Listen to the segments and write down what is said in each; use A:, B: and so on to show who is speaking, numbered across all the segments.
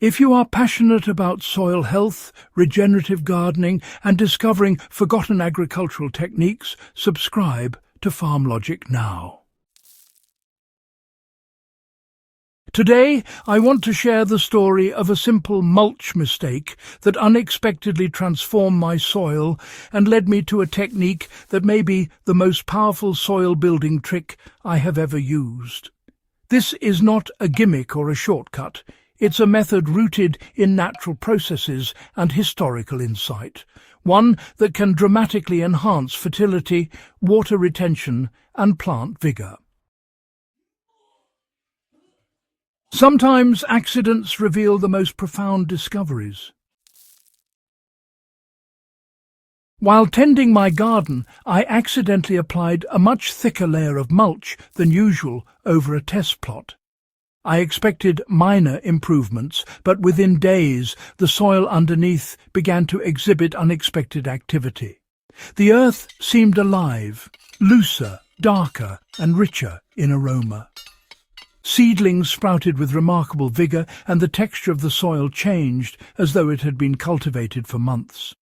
A: If you are passionate about soil health, regenerative gardening, and discovering forgotten agricultural techniques, subscribe to Farm Logic now. Today, I want to share the story of a simple mulch mistake that unexpectedly transformed my soil and led me to a technique that may be the most powerful soil-building trick I have ever used. This is not a gimmick or a shortcut. It's a method rooted in natural processes and historical insight, one that can dramatically enhance fertility, water retention, and plant vigor. Sometimes accidents reveal the most profound discoveries. While tending my garden, I accidentally applied a much thicker layer of mulch than usual over a test plot. I expected minor improvements, but within days the soil underneath began to exhibit unexpected activity. The earth seemed alive, looser, darker, and richer in aroma. Seedlings sprouted with remarkable vigor, and the texture of the soil changed as though it had been cultivated for months.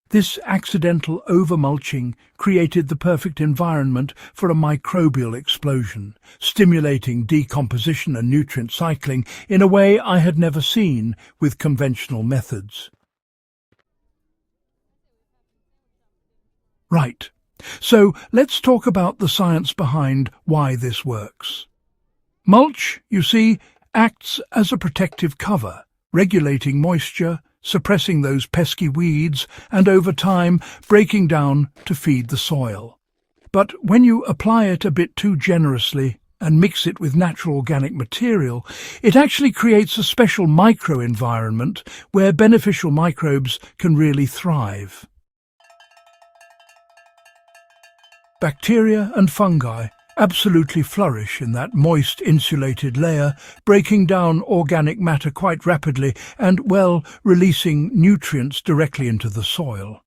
A: This accidental over-mulching created the perfect environment for a microbial explosion, stimulating decomposition and nutrient cycling in a way I had never seen with conventional methods. Right, so let's talk about the science behind why this works. Mulch, you see, acts as a protective cover, regulating moisture, suppressing those pesky weeds, and over time breaking down to feed the soil. But when you apply it a bit too generously and mix it with natural organic material, it actually creates a special microenvironment where beneficial microbes can really thrive. Bacteria and fungi absolutely flourish in that moist, insulated layer, breaking down organic matter quite rapidly and, well, releasing nutrients directly into the soil.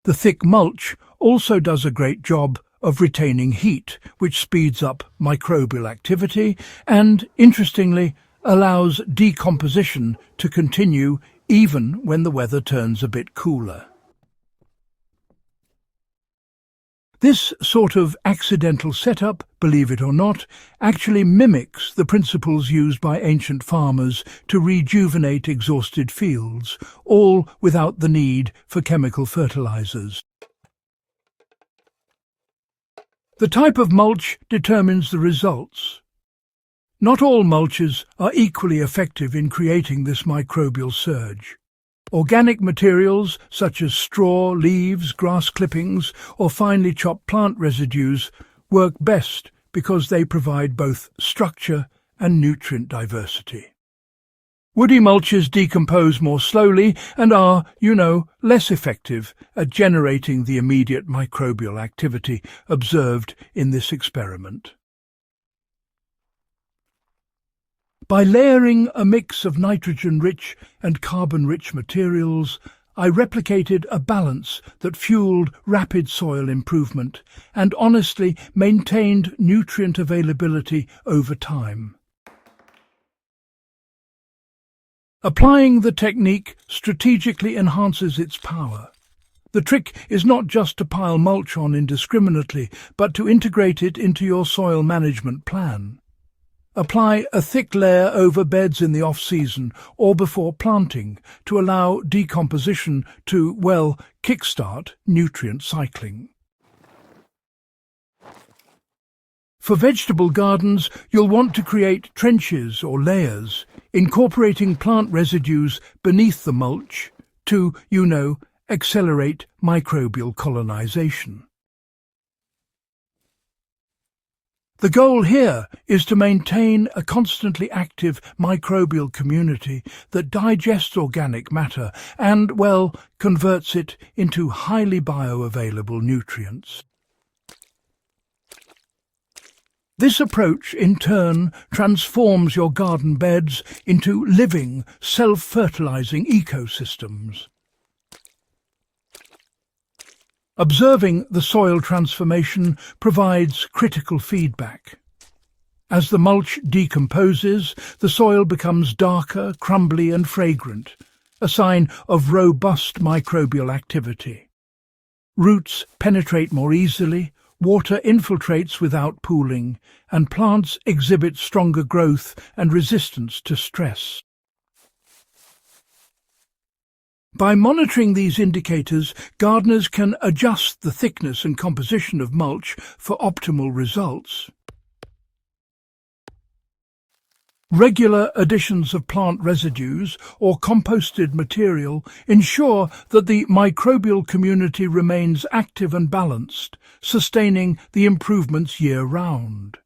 A: The thick mulch also does a great job of retaining heat, which speeds up microbial activity and, interestingly, allows decomposition to continue even when the weather turns a bit cooler. This sort of accidental setup, believe it or not, actually mimics the principles used by ancient farmers to rejuvenate exhausted fields, all without the need for chemical fertilizers. The type of mulch determines the results. Not all mulches are equally effective in creating this microbial surge. Organic materials such as straw, leaves, grass clippings, or finely chopped plant residues work best because they provide both structure and nutrient diversity. Woody mulches decompose more slowly and are, less effective at generating the immediate microbial activity observed in this experiment. By layering a mix of nitrogen-rich and carbon-rich materials, I replicated a balance that fueled rapid soil improvement and honestly maintained nutrient availability over time. Applying the technique strategically enhances its power. The trick is not just to pile mulch on indiscriminately, but to integrate it into your soil management plan. Apply a thick layer over beds in the off-season or before planting to allow decomposition to, kickstart nutrient cycling. For vegetable gardens, you'll want to create trenches or layers, incorporating plant residues beneath the mulch to, accelerate microbial colonization. The goal here is to maintain a constantly active microbial community that digests organic matter and, converts it into highly bioavailable nutrients. This approach, in turn, transforms your garden beds into living, self-fertilizing ecosystems. Observing the soil transformation provides critical feedback. As the mulch decomposes, the soil becomes darker, crumbly and fragrant, a sign of robust microbial activity. Roots penetrate more easily, water infiltrates without pooling, and plants exhibit stronger growth and resistance to stress. By monitoring these indicators, gardeners can adjust the thickness and composition of mulch for optimal results. Regular additions of plant residues or composted material ensure that the microbial community remains active and balanced, sustaining the improvements year-round.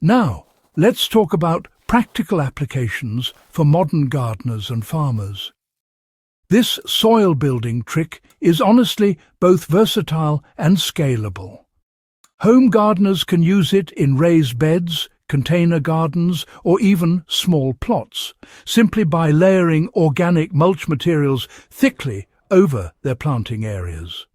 A: Now, let's talk about practical applications for modern gardeners and farmers. This soil-building trick is honestly both versatile and scalable. Home gardeners can use it in raised beds, container gardens, or even small plots, simply by layering organic mulch materials thickly over their planting areas.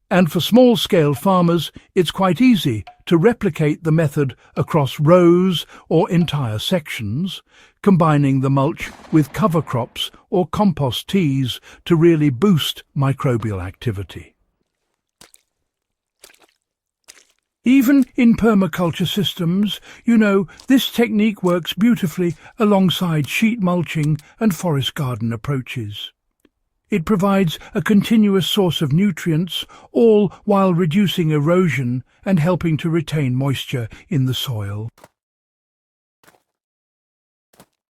A: And for small-scale farmers, it's quite easy to replicate the method across rows or entire sections, combining the mulch with cover crops or compost teas to really boost microbial activity. Even in permaculture systems, this technique works beautifully alongside sheet mulching and forest garden approaches. It provides a continuous source of nutrients, all while reducing erosion and helping to retain moisture in the soil.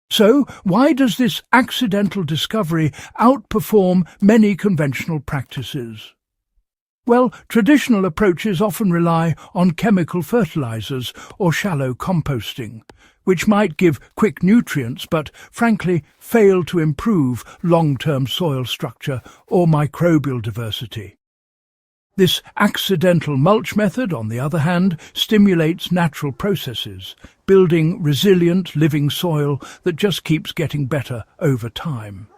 A: So, why does this accidental discovery outperform many conventional practices? Well, traditional approaches often rely on chemical fertilizers or shallow composting, which might give quick nutrients but, frankly, fail to improve long-term soil structure or microbial diversity. This accidental mulch method, on the other hand, stimulates natural processes, building resilient, living soil that just keeps getting better over time.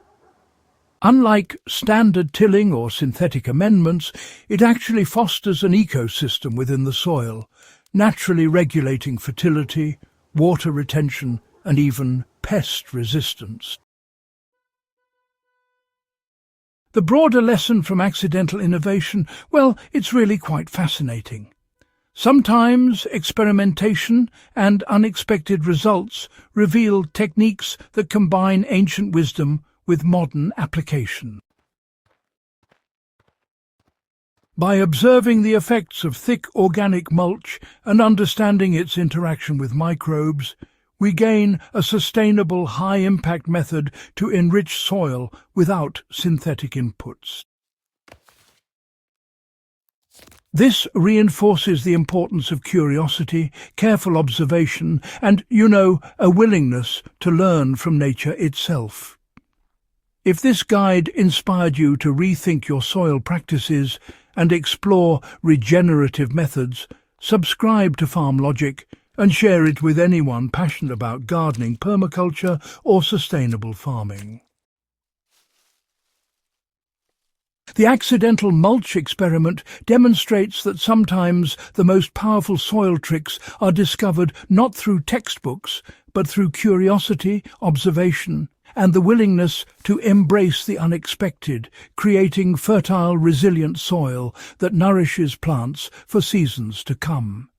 A: Unlike standard tilling or synthetic amendments, it actually fosters an ecosystem within the soil, naturally regulating fertility, water retention, and even pest resistance. The broader lesson from accidental innovation, well, it's really quite fascinating. Sometimes experimentation and unexpected results reveal techniques that combine ancient wisdom with modern application. By observing the effects of thick organic mulch and understanding its interaction with microbes, we gain a sustainable high-impact method to enrich soil without synthetic inputs. This reinforces the importance of curiosity, careful observation, and, a willingness to learn from nature itself. If this guide inspired you to rethink your soil practices and explore regenerative methods, subscribe to Farm Logic and share it with anyone passionate about gardening, permaculture, or sustainable farming. The accidental mulch experiment demonstrates that sometimes the most powerful soil tricks are discovered not through textbooks, but through curiosity, observation, and the willingness to embrace the unexpected, creating fertile, resilient soil that nourishes plants for seasons to come.